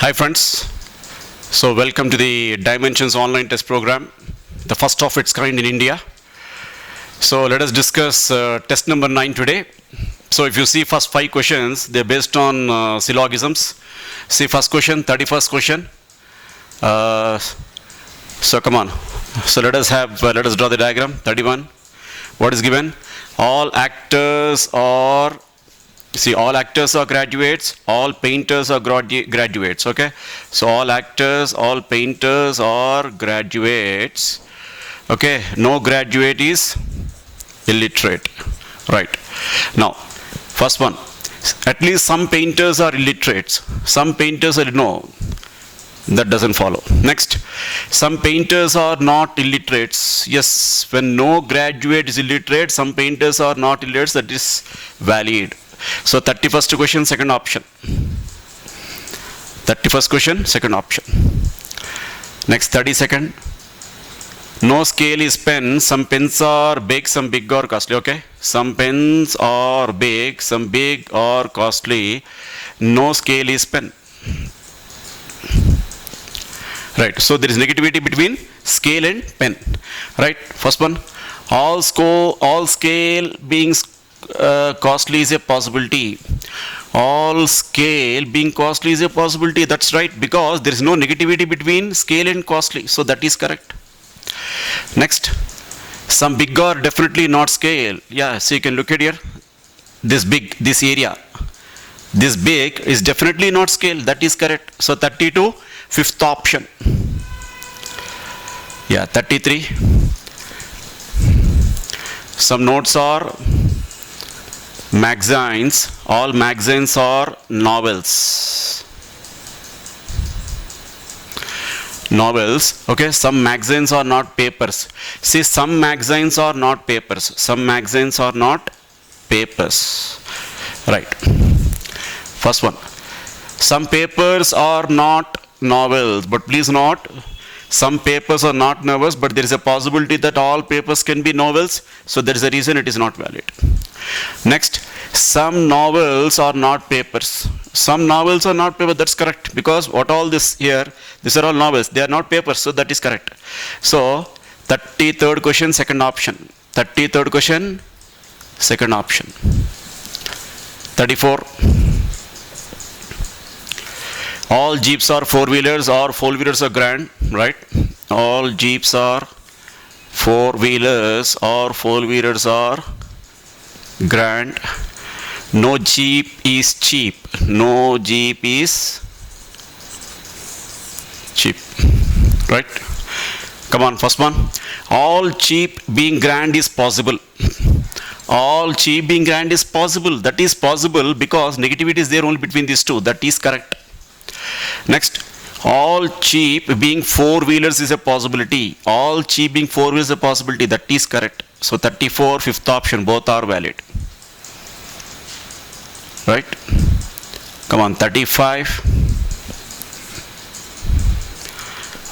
Hi friends, so welcome to the Dimensions online test program, the first of its kind in India. So let us discuss test number 9 today. So if you see first 5 questions, they're based on syllogisms. See first question, 31st question. So come on. So let us draw the diagram. 31. What is given? All actors are graduates, all painters are graduates, okay? So all actors, all painters are graduates, okay? No graduate is illiterate, right? Now, first one, at least some painters are illiterates, some painters are, no, that doesn't follow. Next, some painters are not illiterates. Yes, when no graduate is illiterate, some painters are not illiterates, that is valid. So 31st question, second option. 31st question, second option. Next, 32nd. No scale is pen. Some pens are big, some big or costly. Okay. Some pens are big, some big or costly. No scale is pen. Right. So there is negativity between scale and pen. Right. First one. All scale being costly is a possibility. All scale being costly is a possibility. That's right, because there is no negativity between scale and costly. So that is correct. Next, some big are definitely not scale. Yeah, so you can look at here. This big, this area. This big is definitely not scale. That is correct. So 32, fifth option. Yeah, 33. Some notes are magazines. All magazines are novels. Novels. Okay, some magazines are not papers. See, some magazines are not papers. Some magazines are not papers. Right. First one. Some papers are not novels, but please note, some papers are not novels, but there is a possibility that all papers can be novels. So there is a reason it is not valid. Next, some novels are not papers. Some novels are not papers. That's correct, because what all this here, these are all novels. They are not papers, so that is correct. So 33rd question, second option. 33rd question, second option. 34. All jeeps are four-wheelers or four-wheelers are grand, right? All jeeps are four-wheelers or four-wheelers are grand. No jeep is cheap. No jeep is cheap, right? Come on, first one. All cheap being grand is possible. All cheap being grand is possible. That is possible because negativity is there only between these two. That is correct. Next, all cheap being four-wheelers is a possibility. All cheap being four-wheelers is a possibility. That is correct. So 34, fifth option, both are valid. Right? Come on, 35.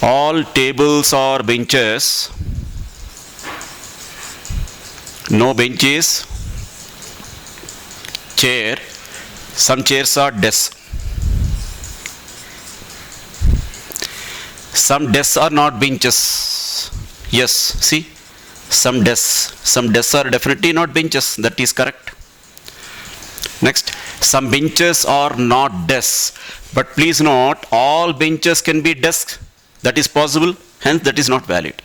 All tables are benches. No benches. Chair. Some chairs are desks. Some desks are not benches. Yes, see, some desks are definitely not benches. That is correct. Next, some benches are not desks. But please note, all benches can be desks. That is possible. Hence, that is not valid.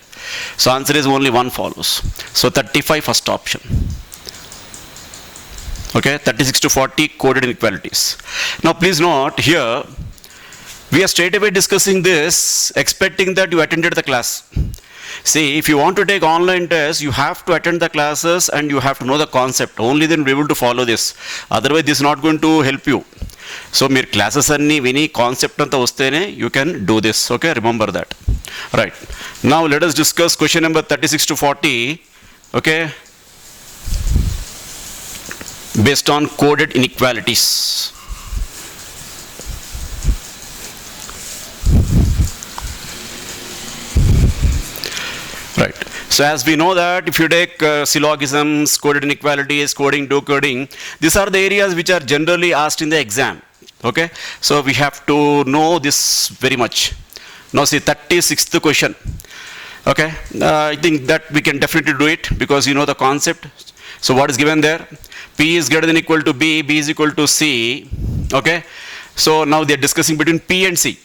So answer is only one follows. So 35, first option. Okay, 36 to 40, coded inequalities. Now please note here, we are straight away discussing this, expecting that you attended the class. See, if you want to take online tests, you have to attend the classes and you have to know the concept. Only then be able to follow this. Otherwise, this is not going to help you. So, mere classes anni vini concept anta vastene, you can do this. Okay, remember that. Right. Now, let us discuss question number 36 to 40. Okay. Based on coded inequalities. Right. So as we know that if you take syllogisms, coded inequalities, coding, decoding, these are the areas which are generally asked in the exam. Okay, so we have to know this very much. Now see 36th question. Okay, I think that we can definitely do it because you know the concept. So what is given there? P is greater than equal to B, B is equal to C. Okay, so now they are discussing between P and C.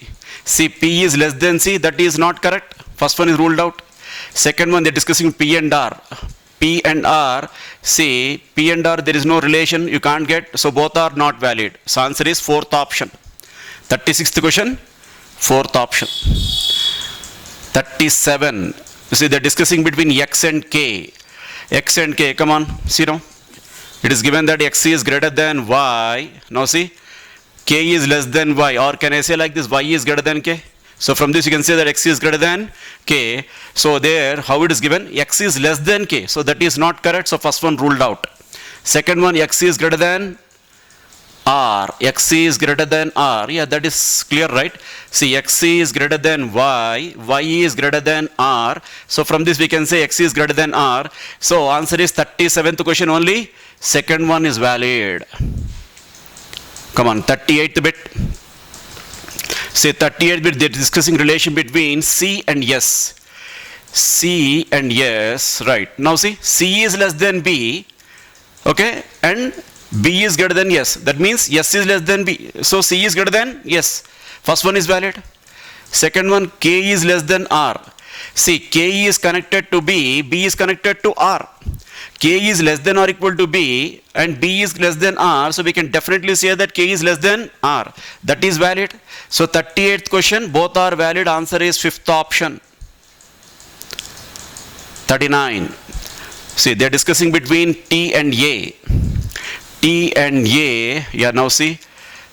See, P is less than C, that is not correct. First one is ruled out. Second one, they are discussing P and R. P and R, see, P and R, there is no relation, you can't get, so both are not valid. So answer is fourth option. 36th question, fourth option. 37, you see, they are discussing between X and K. X and K, come on, see now. It is given that X is greater than Y. Now see, K is less than Y, or can I say like this, Y is greater than K? So from this you can say that X is greater than K. So there, how it is given? X is less than K. So that is not correct. So first one ruled out. Second one, X is greater than R. X is greater than R. Yeah, that is clear, right? See, X is greater than Y. Y is greater than R. So from this we can say X is greater than R. So answer is 37th question only. Second one is valid. Come on, 38th bit. Say 38th bit, they are discussing relation between C and S. C and S, right. Now see, C is less than B, okay, and B is greater than S. That means S is less than B. So C is greater than S. First one is valid. Second one, K is less than R. See, K is connected to B, B is connected to R. K is less than or equal to B and B is less than R, so we can definitely say that K is less than R. That is valid. So 38th question, both are valid. Answer is fifth option. 39. See, they are discussing between T and A. T and A, yeah, now see,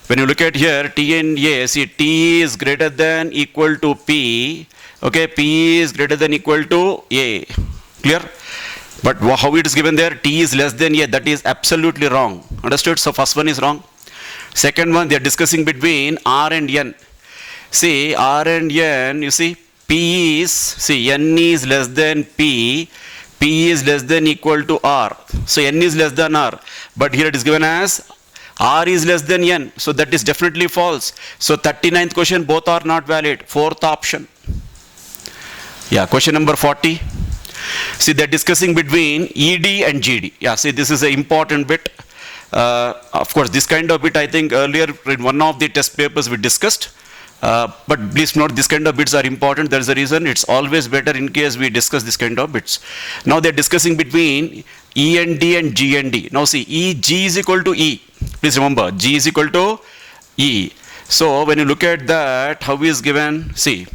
when you look at here, T and A, see, T is greater than equal to P, okay, P is greater than equal to A. Clear? But how it is given there, T is less than A, that is absolutely wrong. Understood? So first one is wrong. Second one, they are discussing between R and N. See, R and N, you see, P is, see, N is less than P, P is less than equal to R. So N is less than R. But here it is given as R is less than N. So that is definitely false. So 39th question, both are not valid. Fourth option. Yeah, question number 40. See, they are discussing between ED and GD. Yeah, see, this is an important bit. Of course, this kind of bit, I think earlier in one of the test papers we discussed. But please note, this kind of bits are important. There is a reason. It's always better in case we discuss this kind of bits. Now they are discussing between E and D and G and D. Now see, G is equal to E. Please remember, G is equal to E. So when you look at that, how is given? See,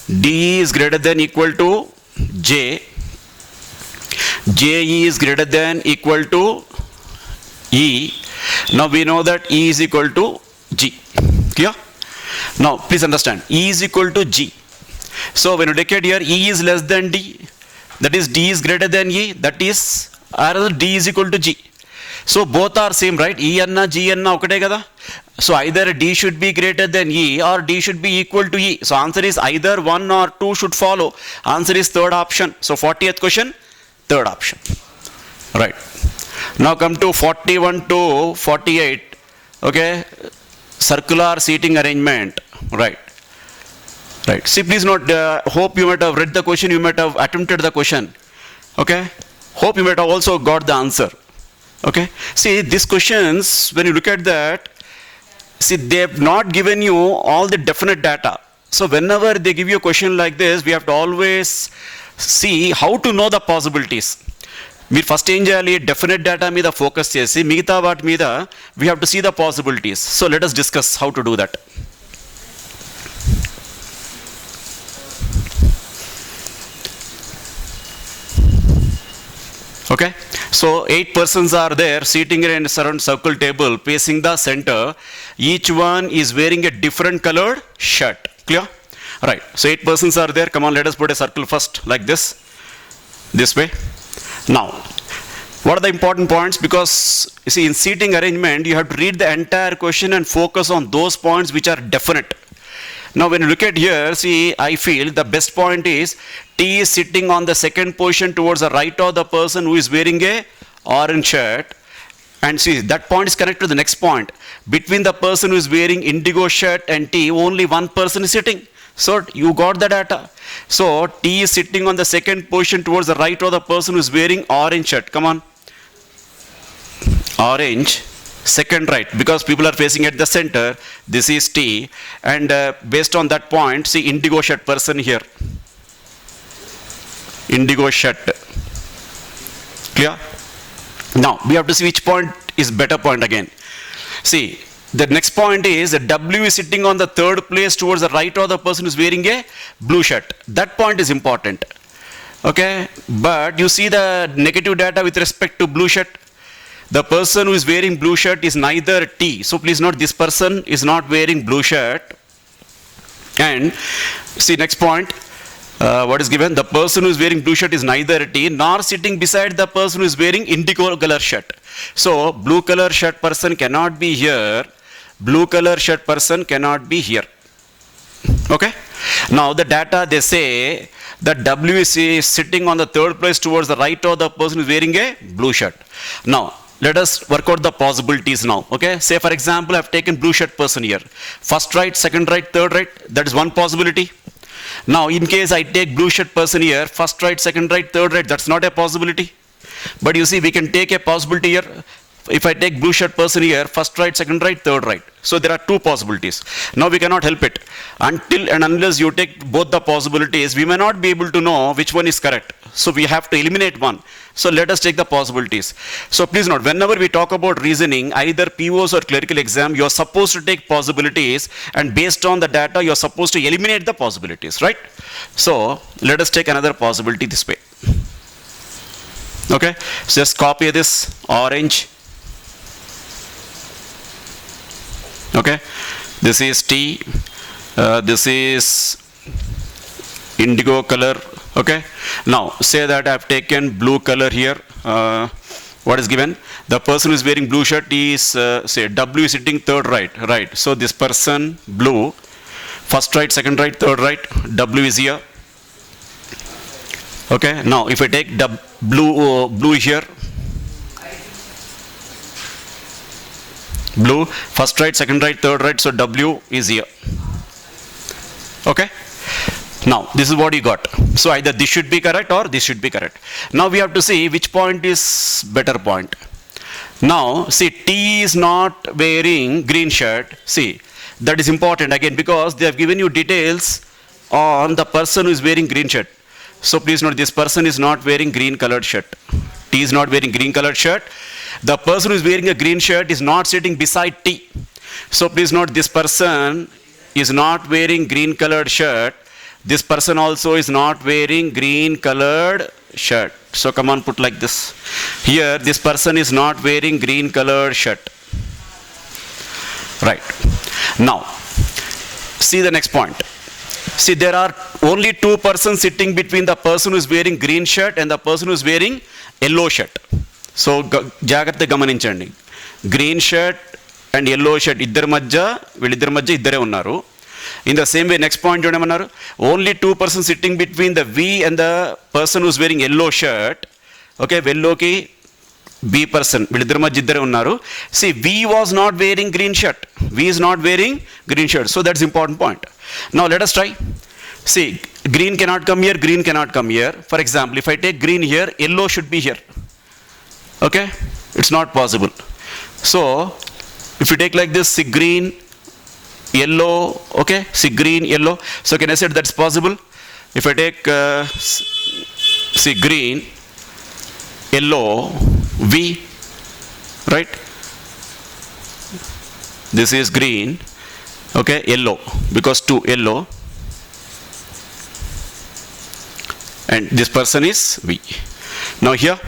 D is greater than equal to J. J is greater than equal to E. Now we know that E is equal to G. Clear? Now please understand, E is equal to G. So when you look at here, E is less than D. That is D is greater than E. That is D is equal to G. So both are same, right? E anna G anna okate kada. So either D should be greater than E or D should be equal to E. So answer is either 1 or 2 should follow. Answer is third option. So 40th question, third option. Right. Now come to 41 to 48. Okay. Circular seating arrangement. Right. Right. See, please note, hope you might have read the question, you might have attempted the question. Okay. Hope you might have also got the answer. Okay. See, these questions, when you look at that, see, they have not given you all the definite data. So whenever they give you a question like this, we have to always see how to know the possibilities. మీరు first ఏం చేయాలి, definite data మీద focus చేసి మిగతా వాటి మీద we have to see the possibilities. So let us discuss how to do that. Okay, so 8 persons are there sitting in a surround circle table facing the center. Each one is wearing a different colored shirt. Clear? Right. So 8 persons are there. Come on, let us put a circle first like this way. Now, what are the important points? Because you see, in seating arrangement, you have to read the entire question and focus on those points which are definite. Now when you look at here, see, I feel the best point is T is sitting on the second position towards the right of the person who is wearing a orange shirt, And see, that point is connected to the next point. Between the person who is wearing indigo shirt and T, only one person is sitting. So you got the data. So T is sitting on the second position towards the right of the person who is wearing orange shirt. Come on. Orange, second right, because people are facing at the center. This is T. And based on that point, see indigo shirt person here. Indigo shirt. Clear? Now we have to see which point is better point again. See, the next point is that W is sitting on the third place towards the right of the person who is wearing a blue shirt. That point is important. Okay, but you see the negative data with respect to blue shirt. The person who is wearing blue shirt is neither T. So please note, this person is not wearing blue shirt. And see next point. What is given? The person who is wearing blue shirt is neither T nor sitting beside the person who is wearing indigo color shirt. So blue color shirt person cannot be here. Blue color shirt person cannot be here. Okay. Now the data, they say that W is sitting on the third place towards the right of the person who is wearing a blue shirt. Now let us work out the possibilities now. Okay. Say for example, I have taken blue shirt person here. First right, second right, third right. That is one possibility. Now in case I take blue shirt person here, first right, second right, third right, that's not a possibility. But you see, we can take a possibility here. If I take blue shirt person here, first right, second right, third right. So there are two possibilities. Now we cannot help it. Until and unless you take both the possibilities, we may not be able to know which one is correct. So we have to eliminate one. So let us take the possibilities. So please note, whenever we talk about reasoning, either POs or clerical exam, you are supposed to take possibilities, and based on the data, you are supposed to eliminate the possibilities, right? So let us take another possibility this way. Okay, so just copy this orange. Okay, this is T, this is indigo color. Okay, now say that I have taken blue color here. What is given? The person who is wearing blue shirt is, say W is sitting third right, right. So this person blue, first right, second right, third right, W is here. Okay, now if I take blue here, blue, first right, second right, third right, so W is here. Okay. Now this is what you got. So either this should be correct or this should be correct. Now we have to see which point is better point. Now see, T is not wearing green shirt. See, that is important again, because they have given you details on the person who is wearing green shirt. So please note, this person is not wearing green colored shirt. T is not wearing green colored shirt. The person who is wearing a green shirt is not sitting beside T. So please note, this person is not wearing green colored shirt. This person also is not wearing green colored shirt. So come on, put like this. Here, this person is not wearing green colored shirt. Right. Now, see the next point. See, there are only two persons sitting between the person who is wearing green shirt and the person who is wearing yellow shirt. So, జాగ్రత్తగా గమనించండి. Green shirt and yellow shirt ఇద్దరి మధ్య ఇద్దరే ఉన్నారు. In the same way, next point చూడమన్నారు, only two persons sitting between the V and the person who is wearing yellow shirt. Okay, yellowకి B person, వీళ్ళిద్దరి మధ్య ఇద్దరే ఉన్నారు. See, V was not wearing green shirt. V is not wearing green shirt. So that's important point. Now let us try. See, green cannot come here, green cannot come here. For example, if I take green here, yellow should be here. Okay, it's not possible. So if you take like this, see green, yellow, okay, see green, yellow. So can I say that's possible? If I take, see green, yellow, V, right? This is green, okay, yellow, because two yellow, and this person is V. Now here,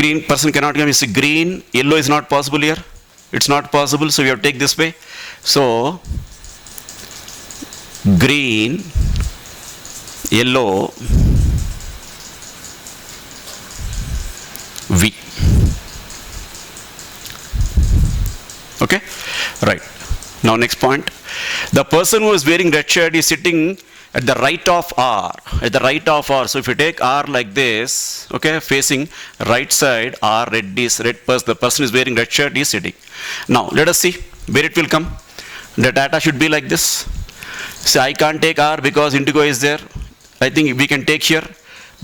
green person cannot come. You see green, yellow is not possible here. It's not possible, so we have to take this way. So green, yellow, V. Okay, right. Now next point. The person who is wearing red shirt is sitting at the right of R, at the right of R. So if you take R like this, okay, facing right side, R, red person, the person is wearing red shirt is sitting. Now let us see where it will come. The data should be like this. So I can't take R because indigo is there. I think we can take here,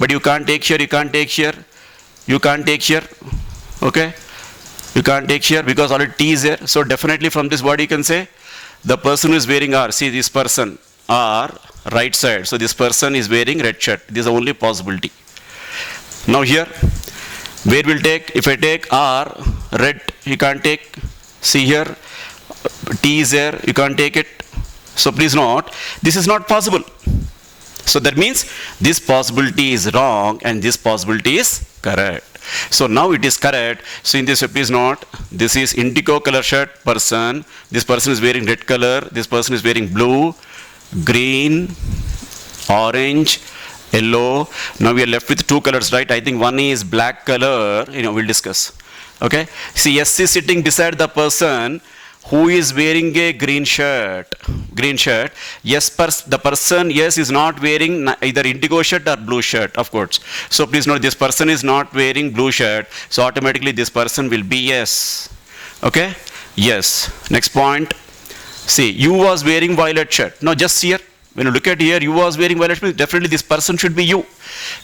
but you can't take here, you can't take here, you can't take here, okay? You can't take here because already T is there. So definitely from this word you can say the person who is wearing R, see this person, R, right side. So this person is wearing red shirt. This is the only possibility. Now here, where will take, if I take R, red, you can't take, see here, T is there, you can't take it. So please note, this is not possible. So that means this possibility is wrong and this possibility is correct. So now it is correct. So in this, please note, this is indigo color shirt person. This person is wearing red color. This person is wearing blue, green, orange, yellow. Now we are left with two colors, right? I think one is black color. We'll discuss. Okay. See, S is sitting beside the person who is wearing a green shirt. Green shirt. Yes, the person, yes, is not wearing either indigo shirt or blue shirt, of course. So please note, this person is not wearing blue shirt. So automatically this person will be yes. Okay? Yes. Next point. See, you was wearing violet shirt. Now just here, when you look at here, you was wearing violet shirt, definitely this person should be you.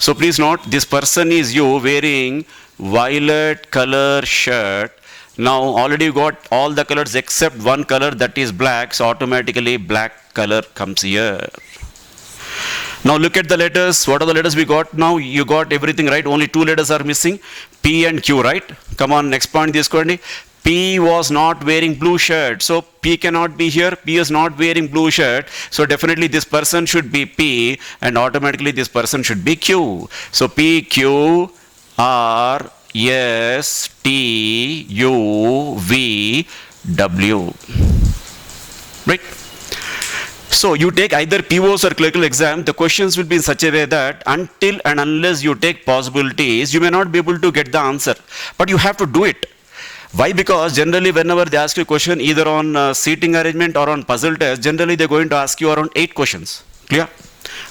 So please note, this person is you wearing violet color shirt. Now already you got all the colors except one color, that is black, so automatically black color comes here. Now look at the letters. What are the letters we got now? You got everything right, only two letters are missing, P and Q, right? Come on, next point this question. P was not wearing blue shirt, so P cannot be here. P is not wearing blue shirt, so definitely this person should be P and automatically this person should be Q. So P, Q, R, S, T, U, V, W. Right? So you take either POs or clerical exam, the questions will be in such a way that until and unless you take possibilities, you may not be able to get the answer. But you have to do it. Why? Because generally whenever they ask you a question either on seating arrangement or on puzzle test, generally they're going to ask you around 8 questions. Clear?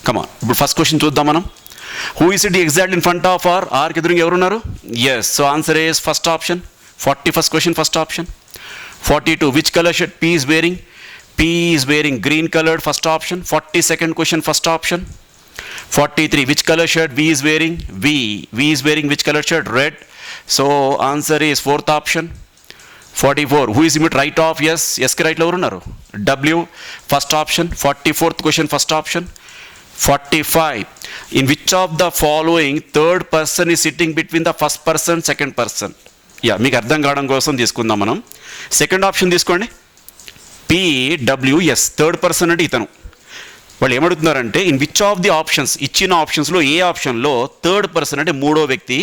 Come on. First question చూద్దాం మనం. Who is sitting exactly in front of R? R కి ఎదురుగా ఎవరు ఉన్నారు? Yes. So answer is first option. 41st question, first option. 42. Which color shirt P is wearing? P is wearing green colored, first option. 42nd question, first option. 43. Which color shirt V is wearing? V is wearing which color shirt? Red. So answer is fourth option. 44. Who is imit right of? Yes. Yes ki right lo ఎవరు ఉన్నారు? W. First option. 44th question, first option. 45. In which of the following third person is sitting between the first person, second person? Yeah, మీకు అర్థం కావడం కోసం తీసుకుందాం మనం. Second option తీసుకోండి. PWS, third person అంటే ఇతను. వాళ్ళు ఏమడుగుతున్నారంటే in which of the options, ఇచ్చిన ఆప్షన్స్లో ఏ ఆప్షన్లో థర్డ్ పర్సన్ అంటే మూడో వ్యక్తి,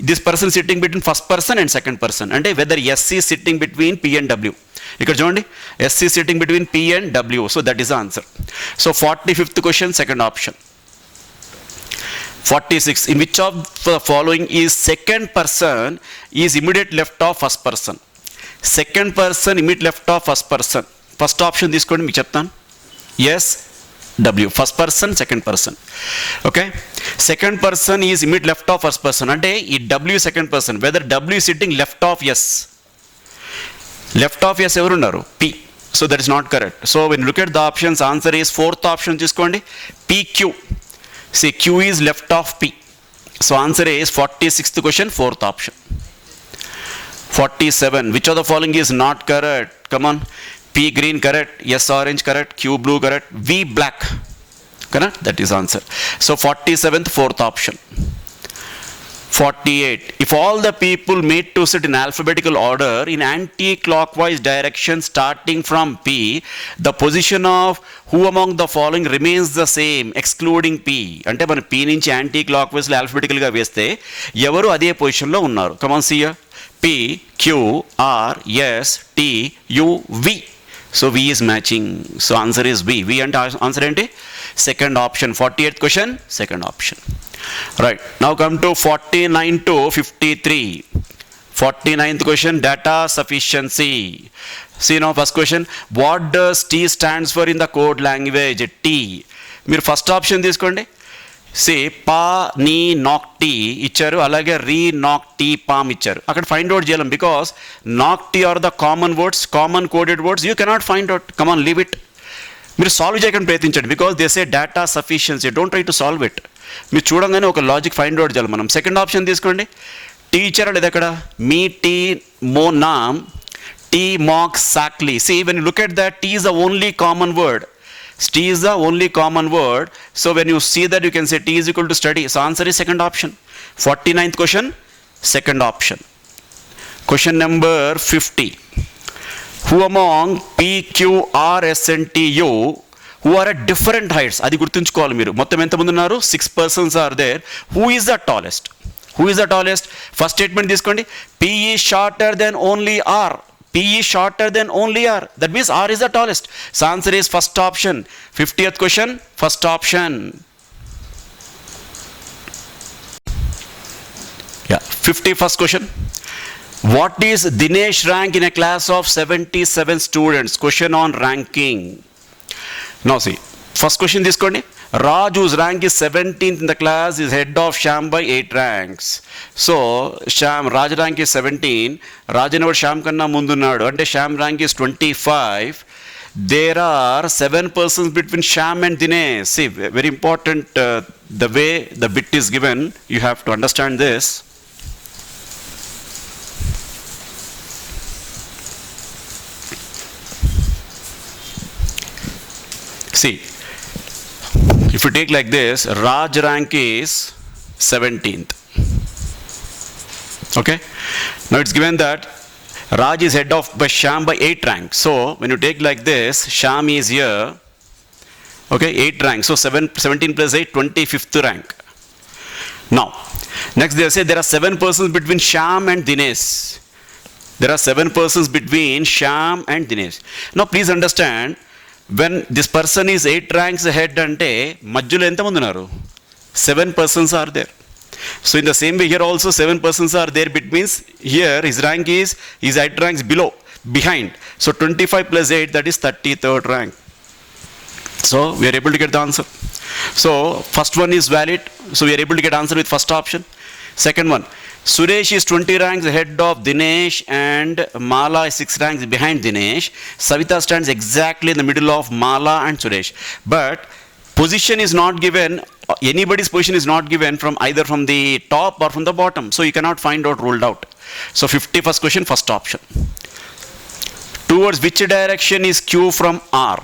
this person sitting between first person and second person, అంటే whether S E sitting between P and W. ఇక్కడ చూడండి, S E sitting between P and W. So that is the answer. So 45th question, second option. 46. In which of the following is second person is immediate left of first person? Second person immediate left of first person. First option తీసుకోండి, మీకు చెప్తాను. Yes, W. First person, second person. Okay. Second person is immediate left of first person. అంటే ఈ W second person. Whether W is sitting left of S. Left of S ఎవరున్నారు? P. So that is not correct. So when you look at the options, answer is fourth option తీసుకోండి. PQ. See, Q is left of P. So answer is 46th question, fourth option. 47. Which of the following is not correct? Come on. P green correct, S orange correct, Q blue correct, V black correct. That is answer. So 47th, fourth option. 48. If all the people made to sit in alphabetical order in anti-clockwise direction starting from P, the position of who among the following remains the same excluding P? అంటే మన P నుంచి anti clock వైజ్లో ఆల్ఫబెటికల్గా వేస్తే ఎవరు అదే పొజిషన్లో ఉన్నారు? Come on, see here. P, Q, R, S, T, U, V. So V is matching. So answer is V. V అంటే answer ఏంటి? Second option. 48th question, second option. Right. Now come to 49 to 53. 49th question, data sufficiency. See now, first question. What does T stands for in the code language? T. మీరు first option తీసుకోండి. సే పా నీ నాక్ tea ఇచ్చారు, అలాగే రీ నాక్ tea పామ్ ఇచ్చారు. అక్కడ ఫైండ్ అవుట్ చేయలేం because knock T are the common words, common coded words. You cannot find out. Come on leave. మీరు సాల్వ్ చేయకుండా ప్రయత్నించండి because they say data sufficiency. Don't try to solve it. మీరు చూడంగానే ఒక లాజిక్ ఫైండ్ అవుట్ చేయాలి మనం. Second option తీసుకోండి. Tea ఇచ్చారా లేదా అక్కడ? మీ టీ మో నామ్ టీ మాక్ సాక్లీ. See when you look at that, T is the only common word. T is the only common word. So when you see that, you can say T is equal to study. So answer is second option. 49th question, second option. Question number 50. Who among P, Q, R, S and T, U who are at different heights? అది గుర్తుంచుకోవాలి మీరు. మొత్తం ఎంతమంది ఉన్నారు? 6 persons are there. Who is the tallest? Who is the tallest? First statement తీసుకోండి. P is shorter than only R. P is shorter than only R. That means R is the tallest. So answer is first option. 50th question, first option. Yeah, 51st question. What is Dinesh rank in a class of 77 students? Question on ranking. Now see, first question తీసుకోండి. Raj, whose rank is 17th in the class, is head of Shyam by 8 ranks. So, Raj rank is 17. Raj అనేవాడు శ్యామ్ కన్నా ముందున్నాడు. అంటే Shyam rank is 25. There are 7 persons between Shyam and Dinesh. See, very important, the way the bit is given, you have to understand this. See, if you take like this, Raj rank is 17th. Okay. Now it's given that Raj is head of by Shyam by 8 ranks. So when you take like this, Shyam is here. Okay, 8 ranks. So 17 plus 8, 25th rank. Now, next they say there are 7 persons between Shyam and Dinesh. There are 7 persons between Shyam and Dinesh. Now please understand, when this person is 8 ranks ahead ante madhyalo enta mandu unnaru? 7 persons are there. So in the same way here also 7 persons are there. It means here his rank is 8 ranks behind. So 25 plus 8, that is 33rd rank. So we are able to get the answer. So first one is valid. So we are able to get answer with first option. Second one, Suresh is 20 ranks ahead of Dinesh and Mala is 6 ranks behind Dinesh. Savita stands exactly in the middle of Mala and Suresh. But position is not given, anybody's position is not given from either from the top or from the bottom. So you cannot find out, ruled out. So 51st question, first option. Towards which direction is Q from R?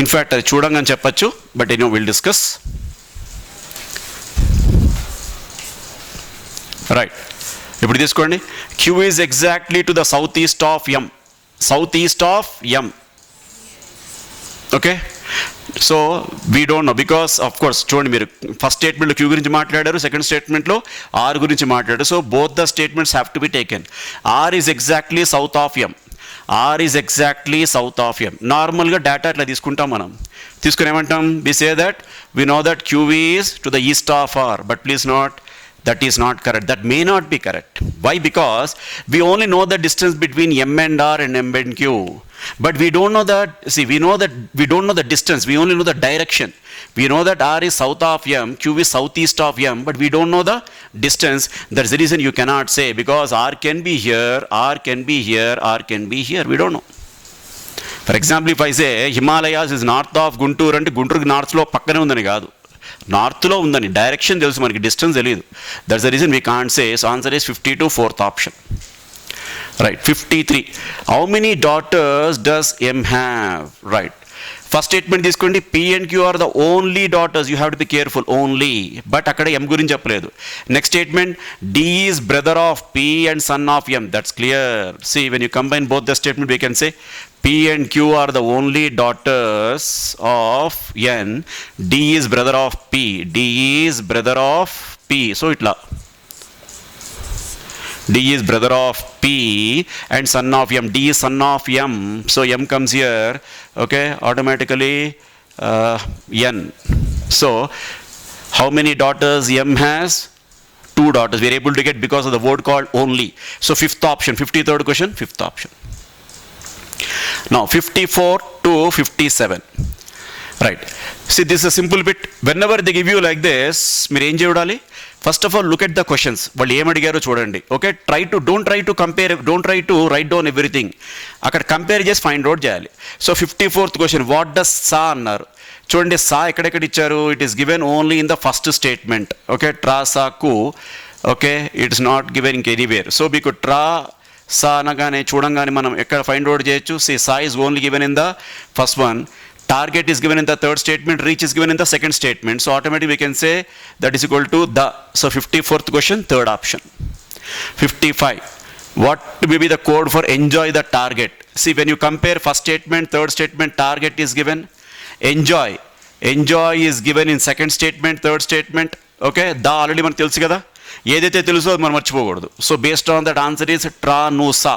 In fact, అది చూడంగానే చెప్పచ్చు, but we'll discuss. Right. ఇప్పుడు తీసుకోండి. Q is exactly to the southeast of M. Southeast of M. Okay. So we don't know because of course చూడండి మీరు first స్టేట్మెంట్లో Q గురించి మాట్లాడారు, second స్టేట్మెంట్లో R గురించి మాట్లాడారు. So both the statements have to be taken. R is exactly south of M. R is exactly south of M. నార్మల్గా data ఇట్లా తీసుకుంటాం మనం. తీసుకుని ఏమంటాం? We say that we know that Q is to the east of R. But please note, that is not correct. That may not be correct. Why? Because we only know the distance between M and R and M and Q. But we don't know that, see, we don't know the distance. We only know the direction. We know that R is south of M, Q is southeast of M, but we don't know the distance. That's the reason you cannot say, because R can be here, R can be here, R can be here. We don't know. For example, if I say Himalayas is north of Guntur, అంటే గుంటూరు నార్త్లో పక్కనే ఉందని కాదు, నార్త్లో ఉందని direction తెలుసు మనకి, distance తెలియదు. That's the reason we can't say. So answer is 52, fourth option. Right. 53. How many daughters does M have? Right. First statement తీసుకోండి. P and Q are the only daughters. You have to be careful, only. But అక్కడ M గురించి చెప్పలేదు. Next statement, D is brother of P and son of M. That's clear. See when you combine both the statement we can say P and Q are the only daughters of N. D is brother of P. D is brother of P. So itla. D is brother of P and son of M. D is son of M. So M comes here. Okay, automatically N. So how many daughters M has? 2 daughters. We are able to get because of the word called only. So fifth option. 53rd question, fifth option. Now 54 to 57. Right. See, this is a simple bit. Whenever they give you like this, మీరు ఏం చేయాలి? First of all look at the questions, వాళ్ళు ఏం అడిగారో చూడండి. Okay, don't try to compare, don't try to write down everything. అక్కడ compare చేసి find out చేయాలి. So 54th question, what does saw అన్నారు. చూడండి, సా ఎక్కడెక్కడ ఇచ్చారు? It is given only in the first statement. Okay, ట్రా సాకు. ఓకే, ఇట్స్ నాట్ గివెన్ ఇంక ఎనీవేర్. సో మీకు ట్రా సా అనగానే చూడంగానే మనం ఎక్కడ ఫైండ్ అవుట్ చేయొచ్చు. Saw is only given in the first one. Target is given in the third statement, reach is given in the second statement. So automatically we can say that is equal to the. So 54th question, third option. 55. What will be the code for enjoy the target? See, when you compare first statement, third statement, target is given. Enjoy. Enjoy is given in second statement, third statement. Okay, the already మనకు తెలుసు కదా, ఏదైతే తెలుసో మనం మర్చిపోకూడదు. So based on that answer is tra no sa.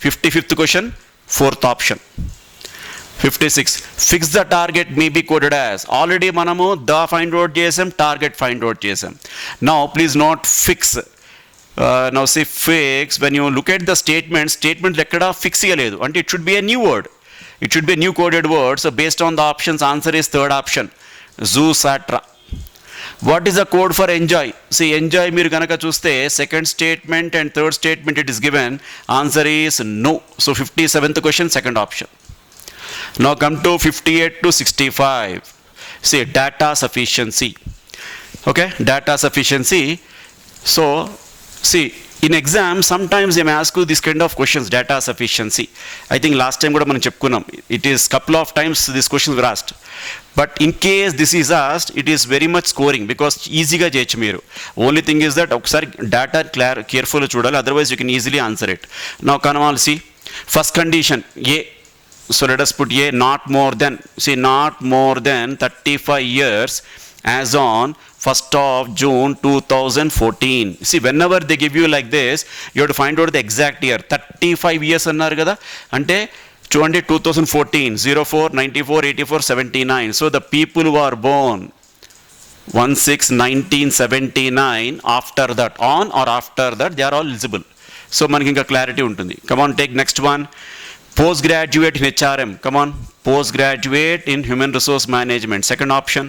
55th question, fourth option. 56. Fix the target may be coded as. Already మనము the find out చేసాం, target find out చేసాం. Now please not fix. Now say fix, when you look at the statement ఎక్కడ fix చేయలేదు అంటే it should be a new word. It should be a new coded word. So based on the options, answer is third option, zoo satra. What is the code for enjoy? See, enjoy మీరు కనుక చూస్తే second statement and third statement it is given. Answer is no. So 57th question, second option. Now come to 58 to 65. See, data sufficiency. Okay, data sufficiency. So, see, in exam sometimes they may ask you this kind of questions, data sufficiency. I think last time kuda manam cheppukunnam. It is couple of times these questions were asked. But in case this is asked, it is very much scoring because easy ga cheyochu meeru. Only thing is that okasari data careful chudali, otherwise you can easily answer it. Now Kanwal, see, first condition A. So let us put A, not more than. See, not more than 35 years as on 1st of June 2014. See, whenever they give you like this, you have to find out the exact year. 35 years అన్నారు కదా, అంటే చూడండి 2014, 04, 94, 84, 79. So the people who are born 1/6/1979, after that, on or after that, they are all eligible. So మనకి ఇంకా clarity ఉంటుంది. Come on, take next one. Postgraduate in HRM. Come on, postgraduate in human resource management. Second option,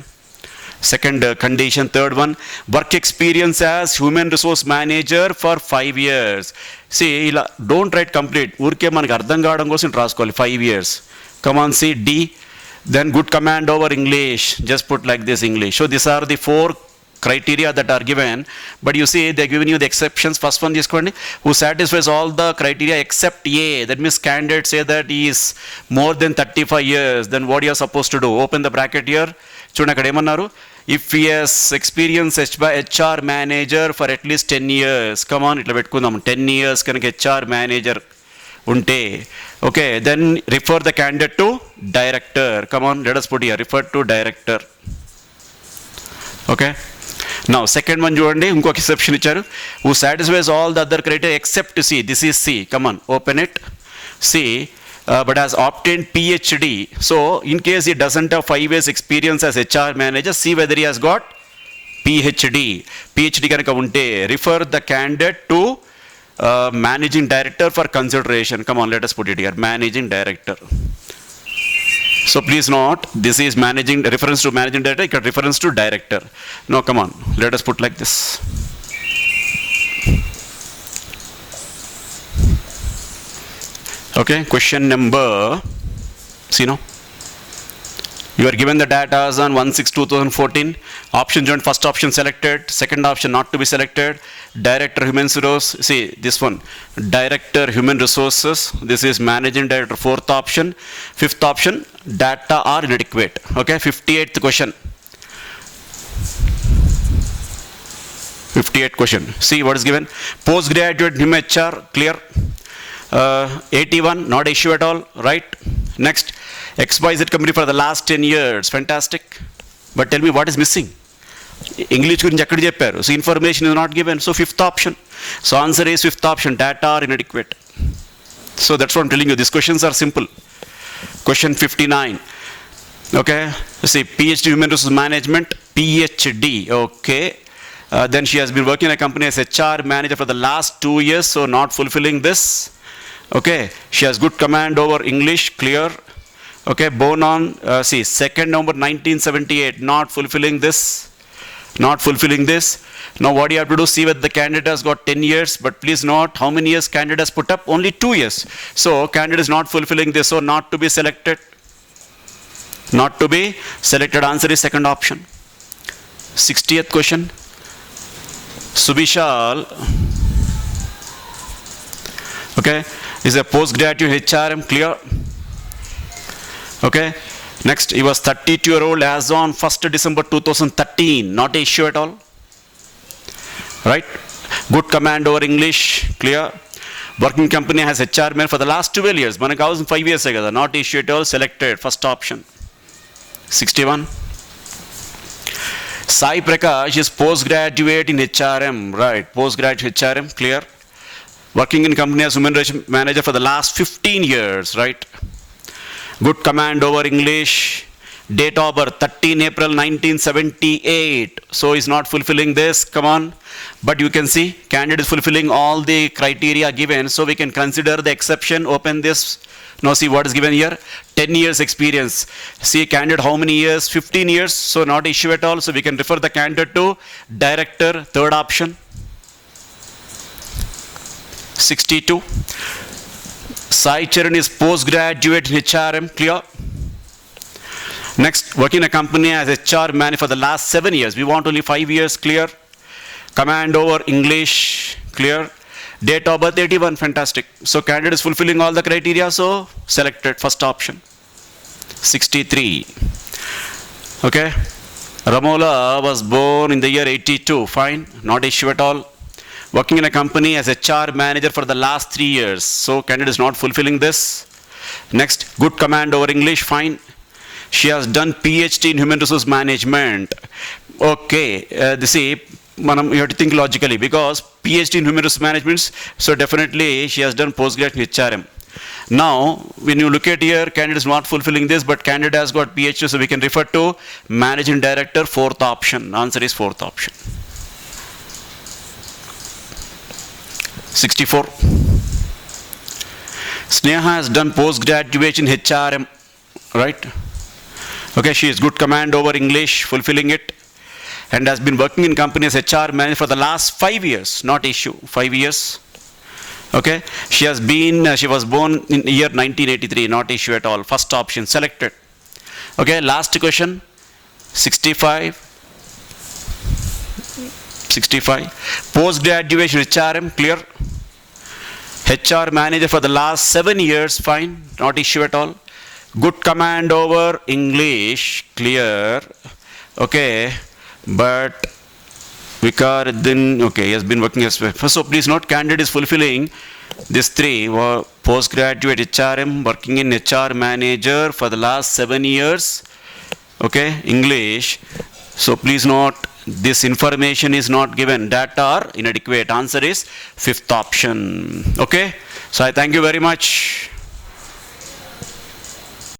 second condition. Third one, work experience as human resource manager for 5 years. See, don't write complete. Urke manaki ardham kaavadam kosam raskoవాలి 5 years. Come on, see D. Then good command over English. Just put like this, English. So these are the 4 criteria that are given, but you see they're giving you the exceptions. First one తీసుకోండి, who satisfies all the criteria except A. That means candidate say that he is more than 35 years. Then what you are supposed to do? Open the bracket here. చూడండి అక్కడ ఏమన్నారు, if he has experience by HR manager for at least 10 years. Come on, ఇట్లా పెట్టుకుందాం, 10 years కనుక HR manager ఉంటే, okay, then refer the candidate to director. Come on, let us put here, refer to director. Okay. Now second one చూడండి, ఇంకొక exception ఇచ్చారు, who satisfies all the other criteria except C. This is C. Come on, open it. C, but has obtained PhD. So in case he doesn't have 5 years experience as HR manager, see whether he has got PhD. PhD కనుక ఉంటే refer the candidate to managing director for consideration. Come on, let us put it here, managing director. So please note, this is managing, reference to managing director, it reference to director. Now come on, let us put like this. Okay, question number, see now, you are given the data as on 1/6/2014. Option joint, first option selected, second option not to be selected. Director human resources, see this one, director human resources, this is managing director, fourth option. Fifth option, data are inadequate. Okay, 58th question. 58th question, see what is given, postgraduate in HR, clear. 81, not issue at all, right? Next, XYZ company for the last 10 years, fantastic. But tell me what is missing. English గురించి ఎక్కడ చెప్పారు, so information is not given. So fifth option, so answer is fifth option, data are inadequate. So that's what I'm telling you, this questions are simple. Question 59, okay, see PhD human resource management, PhD, okay, then she has been working in a company as HR manager for the last 2 years, so not fulfilling this. Okay, she has good command over English, clear. Okay, born on, see, 2nd November 1978, not fulfilling this. Not fulfilling this. Now what you have to do, see whether the candidate has got 10 years, but please note how many years candidate has put up, only 2 years. So candidate is not fulfilling this, so not to be selected. Not to be selected, answer is second option. 60th question. Subishal, okay, is a postgraduate HRM, clear. Okay, next, he was 32-year-old as on 1st December 2013, not an issue at all. Right? Good command over English, clear. Working company has HR man for the last 12 years. Manaki house 5 years ago, not issue at all, selected, first option. 61. Sai Prakash is postgraduate in HRM, right? Postgraduate HRM, clear. Working in company as human resource manager for the last 15 years, right? Good command over English. Date of birth 13 April 1978. So he's not fulfilling this. Come on. But you can see candidate is fulfilling all the criteria given. So we can consider the exception. Open this. Now see what is given here. 10 years experience. See candidate how many years? 15 years. So not issue at all. So we can refer the candidate to director. Third option. 62. Sai Charan is postgraduate in HRM, clear. Next, working in a company as HR man for the last 7 years. We want only 5 years, clear. Command over English, clear. Date of birth 81, fantastic. So candidate is fulfilling all the criteria, so selected, first option. 63. Okay. Ramola was born in the year 82, fine, not issue at all. Working in a company as HR manager for the last 3 years. So candidate is not fulfilling this. Next, good command over English, fine. She has done PhD in human resource management. Okay, you have to think logically because PhD in human resource management, so definitely she has done postgraduate in HRM. Now, when you look at here, candidate is not fulfilling this, but candidate has got PhD, so we can refer to managing director, fourth option. Answer is fourth option. 64. Sneha has done postgraduate in HRM, right? Okay, she is good command over English, fulfilling it, and has been working in company as HR manager for the last 5 years, not issue, 5 years. Okay, she was born in the year 1983, not issue at all, first option, selected. Okay, last question, 65. 65. Post-graduation HRM, clear. HR manager for the last 7 years, fine, not issue at all. Good command over English, clear. Okay, but Vikaruddin, okay, he has been working as well. So please note, candidate is fulfilling these 3, postgraduate HRM, working in HR manager for the last 7 years. Okay, English. So please note, this information is not given. Data are inadequate. Answer is fifth option. Okay. So I thank you very much.